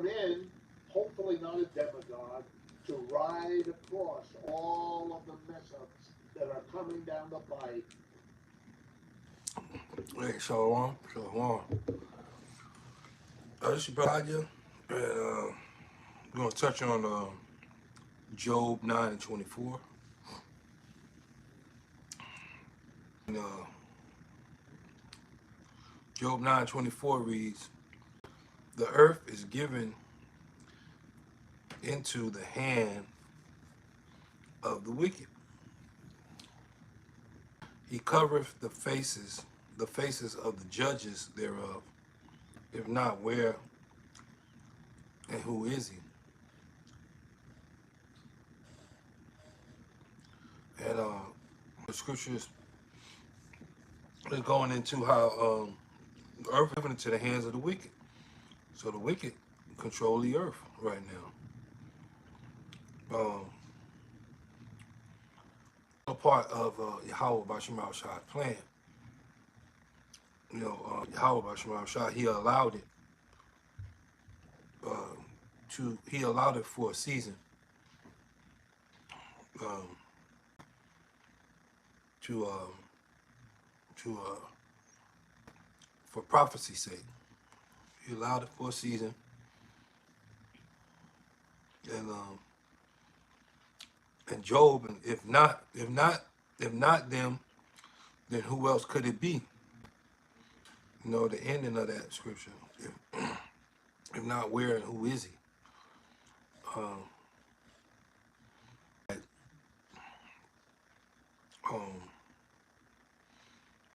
in, hopefully not a demigod, to ride across all of the mess-ups that are coming down the pike. Hey, Shalom, Shalom. This is Brother, and we're going to touch on Job 9 and 24. And, Job 9:24 reads, "The earth is given into the hand of the wicked. He covereth the faces of the judges thereof. If not, where and who is he?" And the scriptures is going into how the earth is given into the hands of the wicked. So the wicked control the earth right now. A part of Yahweh Bashim plan. Yahweh Bashim he allowed it he allowed it for a season. For prophecy's sake. He allowed it for a season. And Job, and if not them, then who else could it be? The ending of that scripture. If not, where and who is he?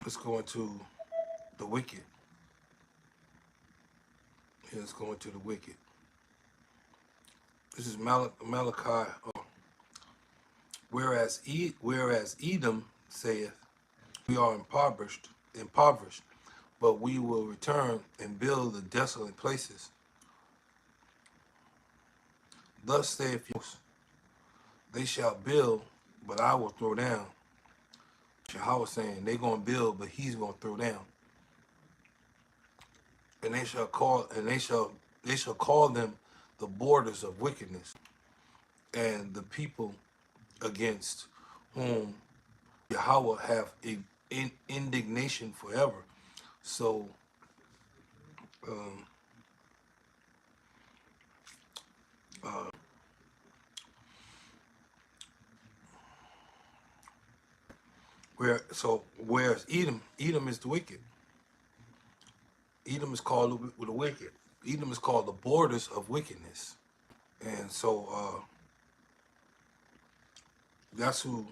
Let's go into the wicked. Let's go into the wicked. This is Malachi. Whereas Edom saith, we are impoverished, but we will return and build the desolate places. Thus saith Yahweh, they shall build, but I will throw down. Yahweh saying they're gonna build, but he's gonna throw down. And they shall call them the borders of wickedness, and the people against whom Yahweh have indignation forever. So whereas Edom is the wicked. Edom is called the wicked. Edom is called the borders of wickedness. And so that's who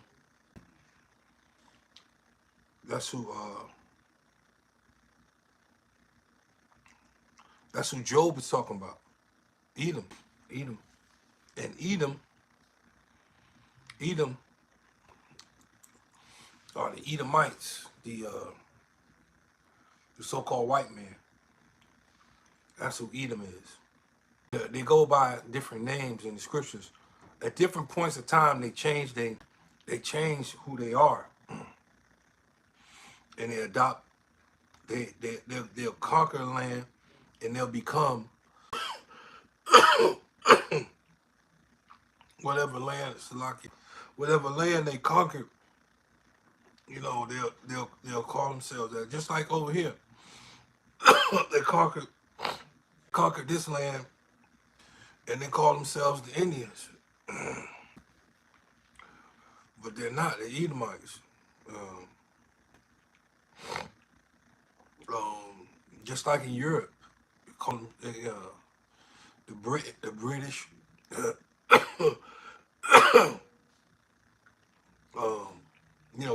Job is talking about. Edom. And Edom are the Edomites, the so-called white man. That's who Edom is. They go by different names in the scriptures. At different points of time, they change who they are, and they'll conquer the land, and they'll become whatever land they conquered. They'll call themselves that. Just like over here, they conquered this land, and they call themselves the Indians. But they're not. They're Edomites. Just like in Europe, they call them the British.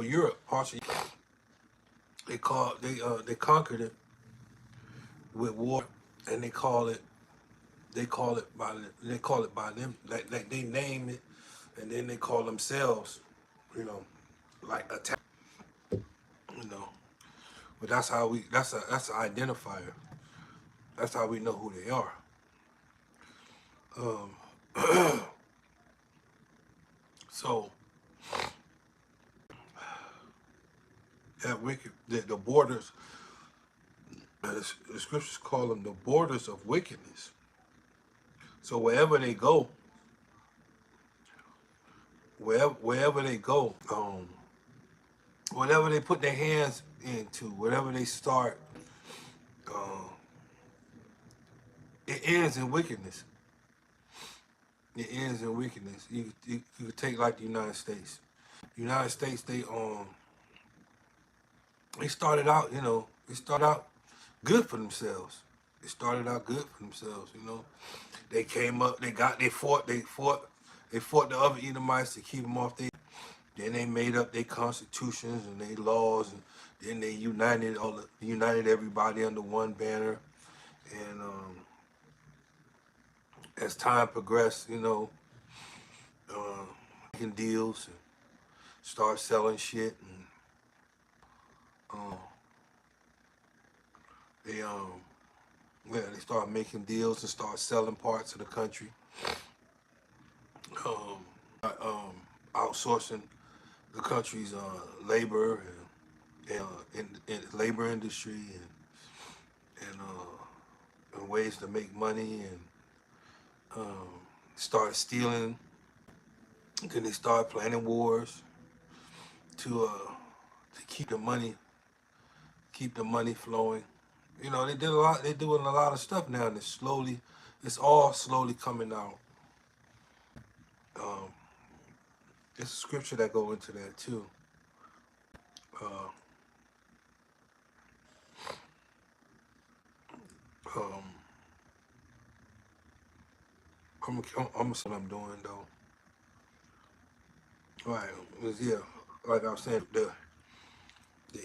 Europe, parts of they conquered it with war, and they call it by them. Like they name it, and then they call themselves, like attack. But that's an identifier. That's how we know who they are. So that wicked, the borders, the scriptures call them the borders of wickedness. So wherever they go, wherever they go, whatever they put their hands into, whatever they start, uh, it ends in wickedness. It ends in wickedness. You could take like the United States. The United States, they started out, they started out good for themselves. They started out good for themselves, They came up, they fought the other Edomites to keep them off. Then they made up their constitutions and their laws, and then they united everybody under one banner. And as time progressed, making deals and start selling shit, and they they start making deals and start selling parts of the country, um, outsourcing the country's labor and labor industry and ways to make money, and start stealing. Then they start planning wars to keep the money flowing. They did a lot. They're doing a lot of stuff now, and it's all slowly coming out. Um, there's a scripture that go into that too. Uh, um, I'm what I'm doing though. Right? Yeah, like I was saying, the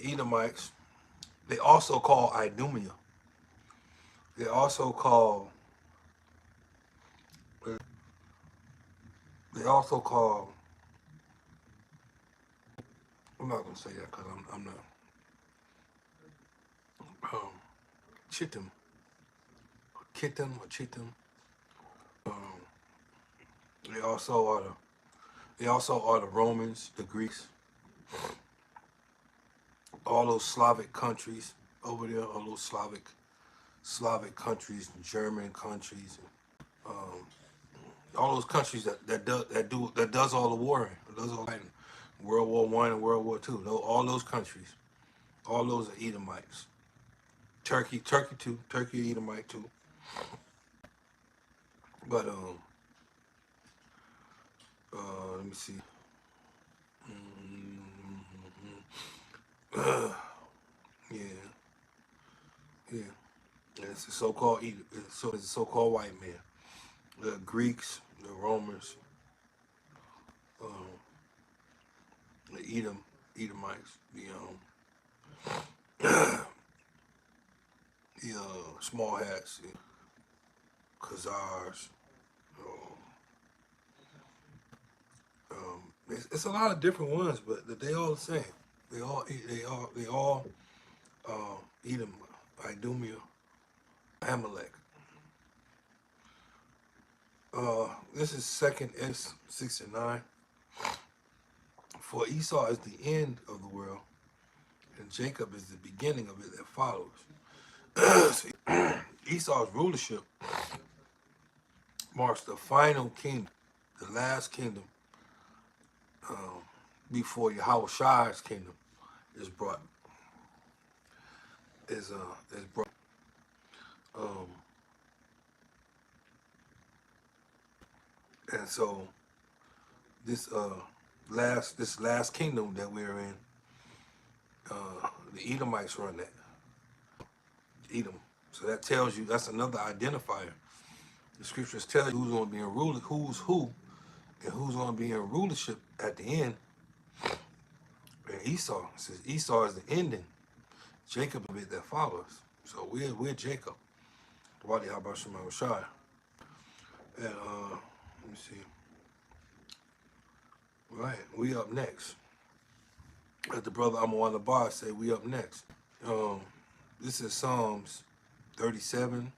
Edomites. They also call Idumea. They also call. They also call. I'm not gonna say that because I'm not. Um, Chittim, Kittim or Chittim. Um, they also are the Romans, the Greeks, all those Slavic countries over there, all those Slavic countries, German countries, all those countries that does all the warring, does all fighting. World War One and World War Two. All those countries, all those are Edomites. Turkey too. Turkey Edomite too. But let me see. Yeah, yeah. It's the so-called it's the so-called white man. The Greeks, the Romans, um, the Edomites, the small hats, the Khazars. It's a lot of different ones, but they all the same. They all Edom, Idumea, Amalek. This is 2nd X 6 and 9. For Esau is the end of the world, and Jacob is the beginning of it that follows. Esau's rulership marks the final kingdom, the last kingdom, before Yahweh kingdom is brought. Is brought. Um, and so this last kingdom that we're in, the Edomites run that. Edom. So that tells you, that's another identifier. The scriptures tell you who's going to be in ruler, who's who, and who's going to be in rulership at the end. And Esau says Esau is the ending. Jacob is that follows. So we're Jacob. Wadi Habashim Shai. And let me see. Right, we up next. As the brother Amon Abbas say, we up next. This is Psalms 37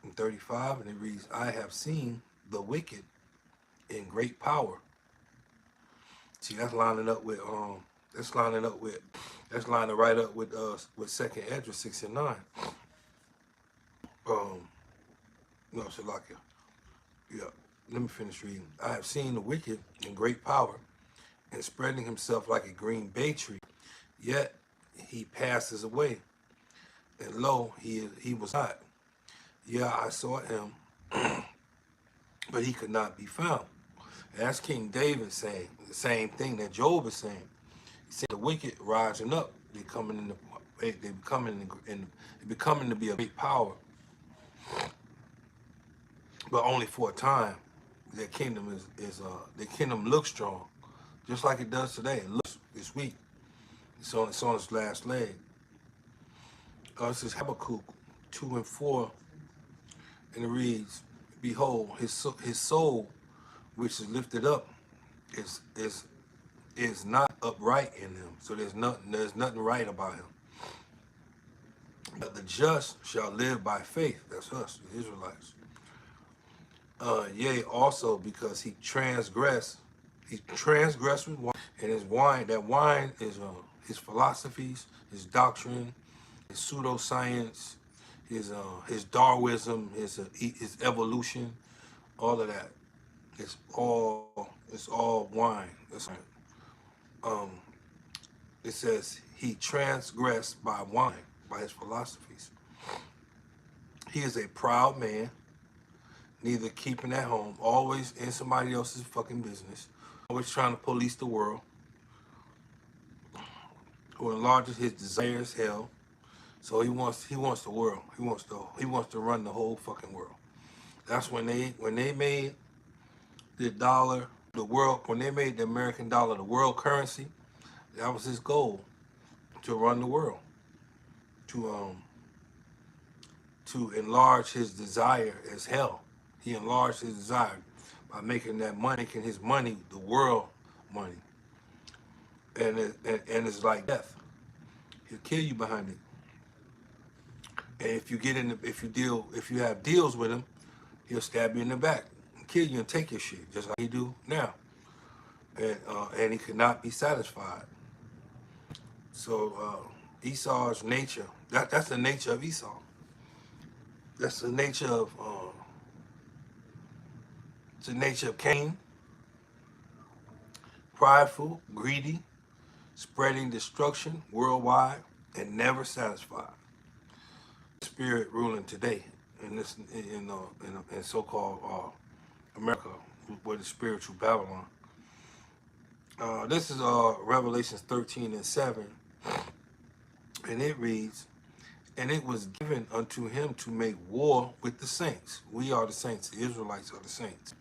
and 35, and it reads, I have seen the wicked in great power. See, that's lining right up with 2nd Esdras 6 and 9. No, Shalakia. Yeah. Let me finish reading. I have seen the wicked in great power and spreading himself like a green bay tree. Yet he passes away, and lo, he was not. Yeah, I saw him, but he could not be found. And that's King David saying the same thing that Job is saying. He said the wicked rising up, they becoming to be a great power, but only for a time. Their kingdom their kingdom looks strong, just like it does today. It looks it's weak. It's on its last leg. This is Habakkuk 2:4, and it reads, "Behold, his soul, which is lifted up, is not upright in him." So there's nothing right about him. But the just shall live by faith. That's us, the Israelites. Yea, also because he transgressed with wine, and his wine. That wine is his philosophies, his doctrine, his pseudoscience, his Darwinism, his evolution, all of that. It's all wine. That's right. Um, it says he transgressed by wine, by his philosophies. He is a proud man, neither keeping at home, always in somebody else's fucking business, always trying to police the world, who enlarges his desires hell. So he wants the world. He wants to run the whole fucking world. That's when they made the dollar, the world, when they made the American dollar the world currency, that was his goal, to run the world, to enlarge his desire as hell. He enlarged his desire by making his money the world money. And it's like death. He'll kill you behind it. And if you have deals with him, he'll stab you in the back, and kill you and take your shit, just like he do now. And he could not be satisfied. So Esau's nature, that's the nature of Esau. That's the nature of Cain, prideful, greedy, spreading destruction worldwide, and never satisfied. Spirit ruling today in so-called America, with the spiritual Babylon. This is Revelations 13:7, and it reads, "And it was given unto him to make war with the saints." We are the saints. The Israelites are the saints.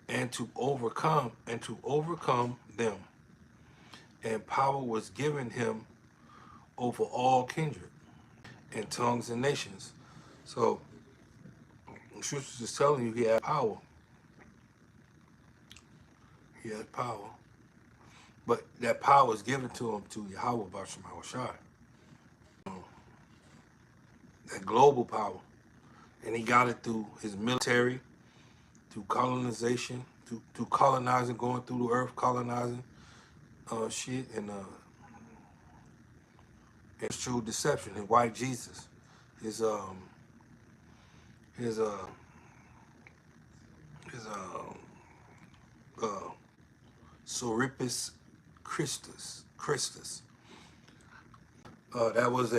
And to overcome them. And power was given him over all kindred and tongues and nations. So the scriptures is telling you he had power. He had power. But that power is given to him to Yahweh Basham Hawashai. That global power. And he got it through his military, through colonization, through colonizing, going through the earth, colonizing shit, and it's true deception. His white Jesus, his Soripus Christus. That was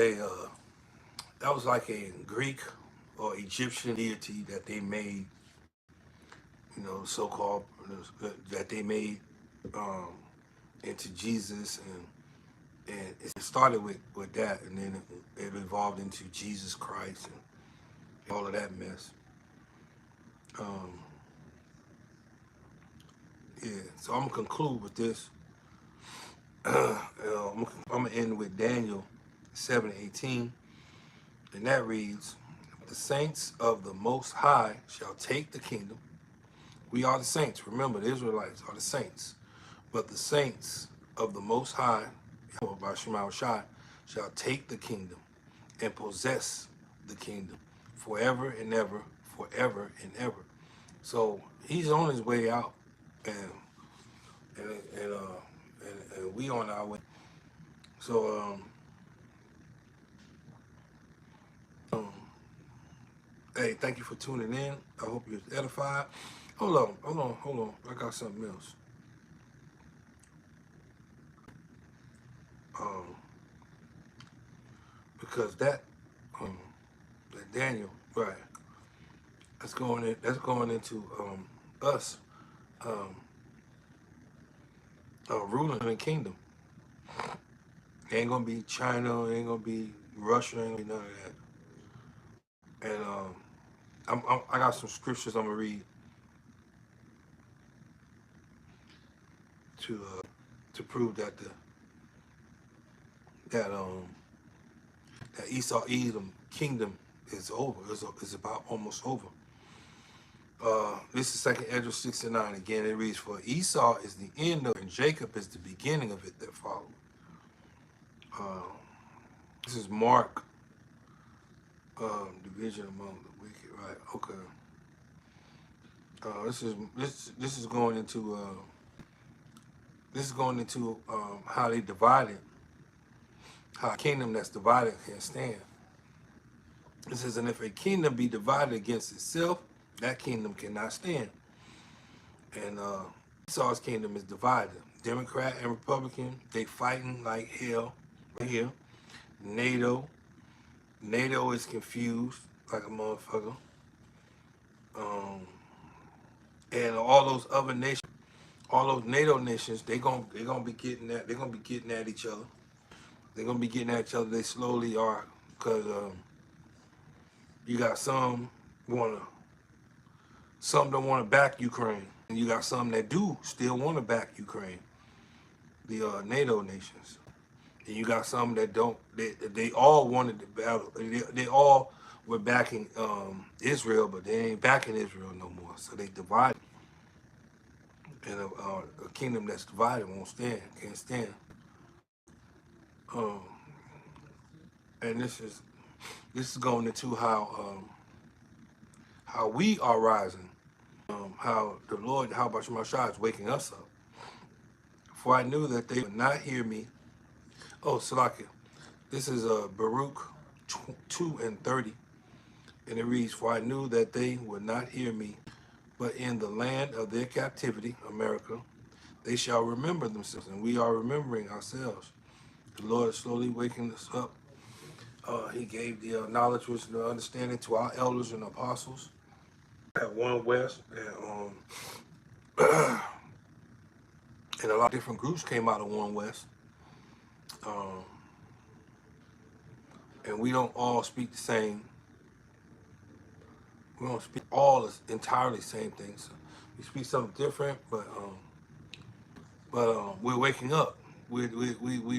like a Greek or Egyptian deity that they made, so-called, that they made into Jesus, and it started with that, and then it evolved into Jesus Christ and all of that mess. Yeah, so I'm gonna conclude with this. I'm gonna end with Daniel 7:18, and that reads, "The saints of the Most High shall take the kingdom." We are the saints. Remember, the Israelites are the saints. But the saints of the Most High, by Shema Shai, shall take the kingdom and possess the kingdom forever and ever, forever and ever. So he's on his way out, and we on our way. So Hey, thank you for tuning in. I hope you're edified. Hold on. I got something else. Um, because um, that Daniel, right? That's going into us um, ruling the kingdom. It ain't gonna be China. It ain't gonna be Russia. Ain't gonna be none of that. And I got some scriptures I'm gonna read to prove that that um that Esau Edom kingdom is over. It's about almost over. This is Second Ezra 6:9. Again, it reads, "For Esau is the end of it, and Jacob is the beginning of it that followed." Uh, this is Mark, division among the wicked. Right? Okay. This is going into how they divided, how a kingdom that's divided can't stand. It says, "And if a kingdom be divided against itself, that kingdom cannot stand." And Esau's kingdom is divided. Democrat and Republican, they fighting like hell right here. NATO is confused like a motherfucker. And all those other nations, all those NATO nations, they gonna be getting at each other. They're gonna be getting at each other. They slowly are, because you got some don't want to back Ukraine, and you got some that do still want to back Ukraine, the NATO nations. And you got some that don't. They all wanted to battle. They all were backing Israel, but they ain't backing Israel no more. So they divided, and a kingdom that's divided won't stand, can't stand. Um, and this is going into how we are rising, how the Lord, how Bashar Shah is waking us up. For I knew that they would not hear me. Oh, Salakia. This is Baruch 2:30. And it reads, "For I knew that they would not hear me, but in the land of their captivity, America, they shall remember themselves." And we are remembering ourselves. The Lord is slowly waking us up. He gave the knowledge, wisdom, and understanding to our elders and apostles at One West. And a lot of different groups came out of One West. Um, and we don't all speak the same. We don't speak all entirely same things. We speak something different, but we're waking up. We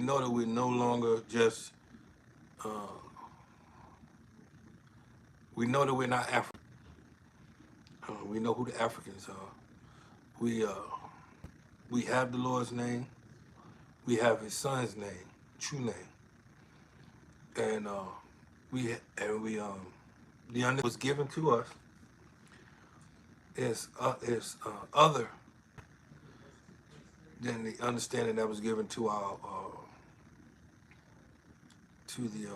know that we're no longer just. We know that we're not African. We know who the Africans are. We have the Lord's name. We have His Son's name, true name, and we the understanding was given to us is other than the understanding that was given to our to the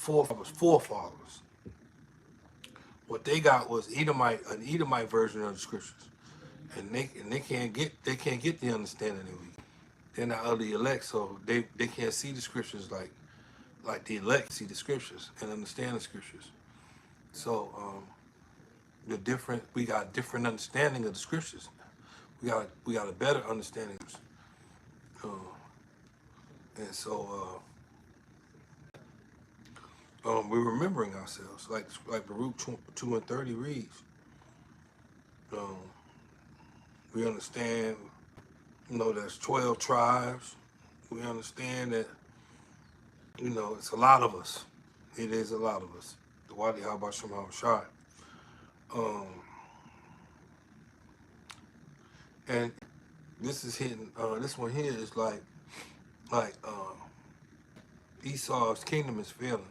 forefathers. What they got was an Edomite version of the scriptures, and they can't get the understanding that we. They're not of the elect, so they can't see the scriptures like the elect see the scriptures and understand the scriptures. So we got a different understanding of the scriptures. We got a better understanding. Uh, and so we're remembering ourselves, like Baruch 2:30 reads. Um, we understand, there's 12 tribes. We understand that, it's a lot of us. It is a lot of us. The Wadi Habashim Shai. And this is hitting. This one here is like Esau's kingdom is failing,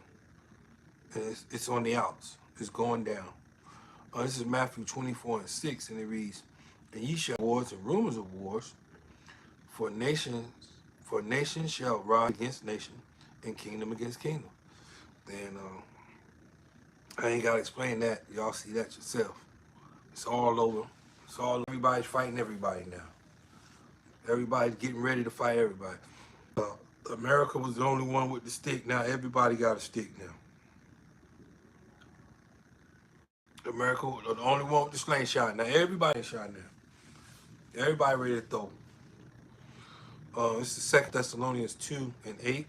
and it's on the outs. It's going down. This is Matthew 24:6, and it reads, "And ye shall wars and rumors of wars, for nations For nation shall rise against nation, and kingdom against kingdom. And I ain't gotta explain that. Y'all see that yourself. It's all over. It's all, everybody's fighting everybody now. Everybody's getting ready to fight everybody. America was the only one with the stick. Now everybody got a stick now. America was the only one with the slingshot. Now everybody shot now. Everybody ready to throw. It's the 2 Thessalonians 2:8.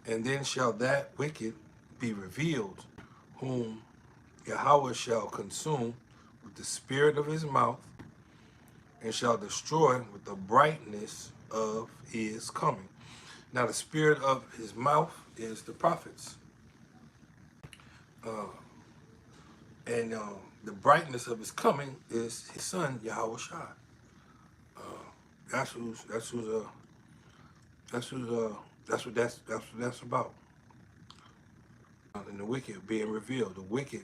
And then shall that wicked be revealed, whom Yahweh shall consume with the spirit of his mouth, and shall destroy with the brightness of his coming. Now the spirit of his mouth is the prophets. And the brightness of his coming is his son, Yahweh Shai. That's what that's about. And the wicked being revealed. The wicked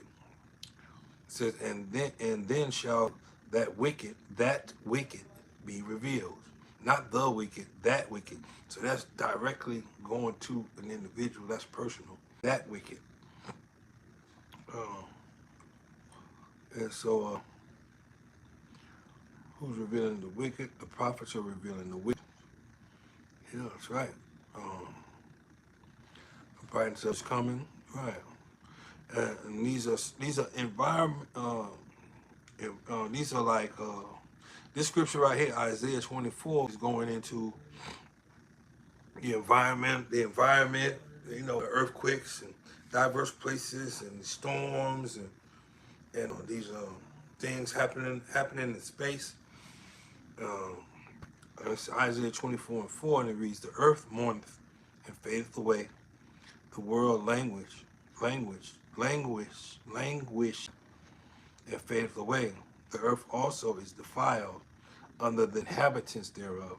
says, and then shall that wicked be revealed. Not the wicked, that wicked. So that's directly going to an individual. That's personal. That wicked. And so, who's revealing the wicked? The prophets are revealing the wicked. Yeah, that's right. The brightness is coming. Right. And these are environment. These are like this scripture right here, Isaiah 24, is going into the environment. The the earthquakes and diverse places and storms and these things happening in space. It's Isaiah 24:4, and it reads, "The earth mourneth and fadeth away, the world languish, and fadeth away. The earth also is defiled under the inhabitants thereof."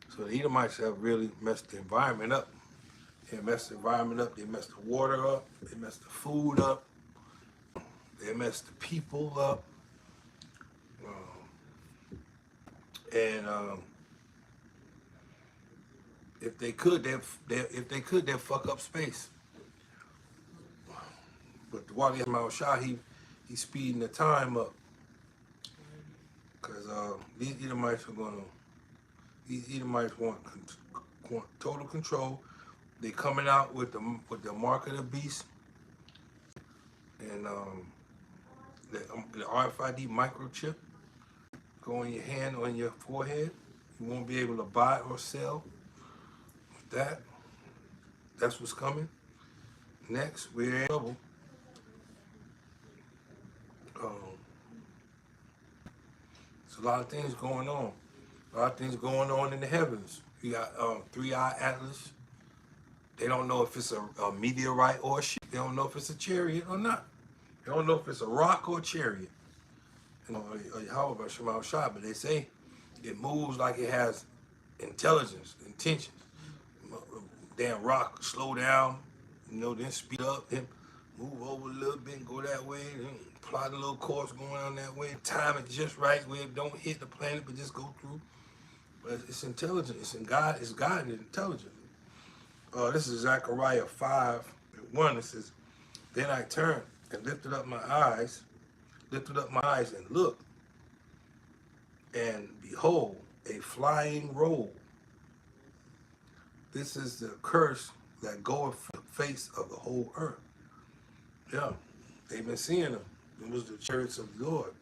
So the Edomites have really messed the environment up. They messed the environment up. They messed the water up. They messed the food up. They messed the people up. If they could, they'd fuck up space. But the Wali Ahmad Shah, he's speeding the time up. Because these Edomites want total control. They coming out with the mark of the beast and the RFID microchip. Go on your hand, on your forehead. You won't be able to buy or sell with that. That's what's coming. Next, we're in trouble. There's a lot of things going on. A lot of things going on in the heavens. You got 3-eye Atlas. They don't know if it's a meteorite or a ship. They don't know if it's a chariot or not. They don't know if it's a rock or a chariot. How about Shemal Shah? But they say it moves like it has intelligence, intentions. Damn rock, slow down, then speed up, then move over a little bit and go that way, then plot a little course going on that way. Time it just right where it don't hit the planet, but just go through. But it's intelligent. It's in God. It's God and intelligent. This is Zechariah 5:1. It says, "Then I turned and lifted up my eyes and looked, and behold, a flying roll. This is the curse that goeth from the face of the whole earth." Yeah, they've been seeing them. It was the chariots of the Lord.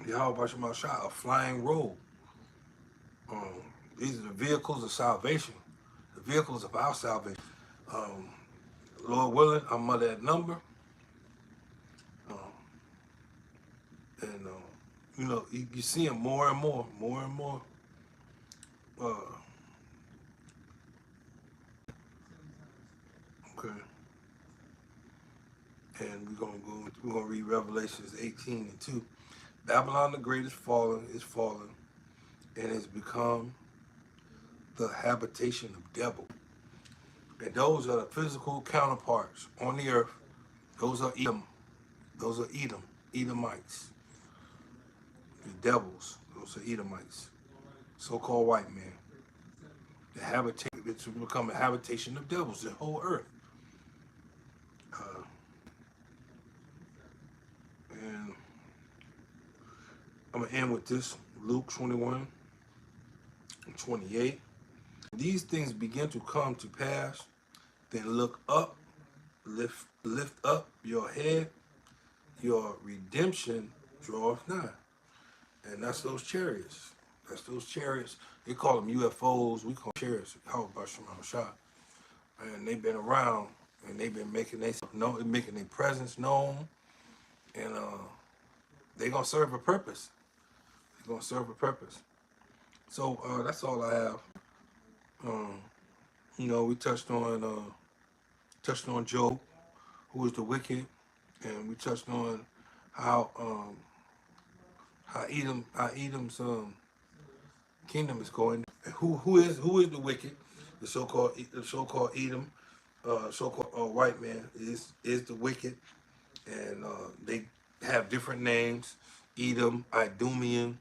Yahweh Bashar Shah, a flying roll. These are the vehicles of salvation, the vehicles of our salvation. Lord willing, I'm at that number. You see them more and more. Okay. And we're gonna read Revelations 18:2. Babylon the Great is fallen, and has become the habitation of devil. And those are the physical counterparts on the earth. Those are Edom. Edomites. The devils, those are Edomites, so-called white men. The habitate, it's become a habitation of devils, the whole earth. And I'm going to end with this, Luke 21 and 28. These things begin to come to pass, then look up, lift up your head, your redemption draweth nigh. And that's those chariots. That's those chariots. They call them UFOs. We call them chariots. How about Shot? And they've been around, and they've been making making their presence known, and they're gonna serve a purpose. They're gonna serve a purpose. So that's all I have. We touched on Job, who is the wicked, and we touched on how Edom's kingdom is going. And who is the wicked? The so-called Edom, so-called white man is the wicked, and they have different names. Edom, Idumean.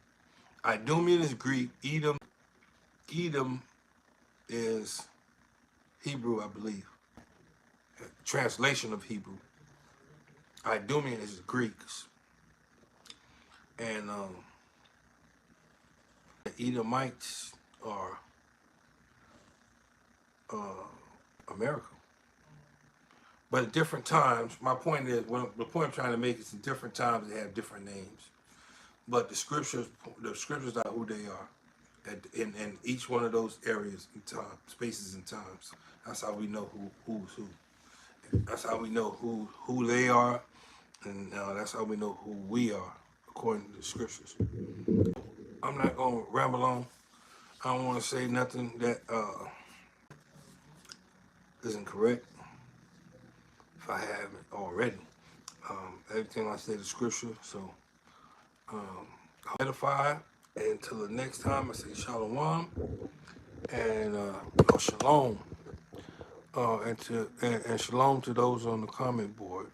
Idumean is Greek. Edom is Hebrew, I believe. Translation of Hebrew. Idumean is Greeks, and the Edomites are America. But at different times, my point is, the point I'm trying to make is in different times they have different names. But the scriptures are who they are, in each one of those areas and time, spaces and times. That's how we know who's who. That's how we know who they are, and that's how we know who we are, according to the scriptures. I'm not gonna ramble on. I don't want to say nothing that isn't correct, if I haven't already. Everything I say is scripture, so I'll edify. And until the next time, I say shalom and shalom, and shalom to those on the comment board.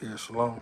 Yeah, shalom.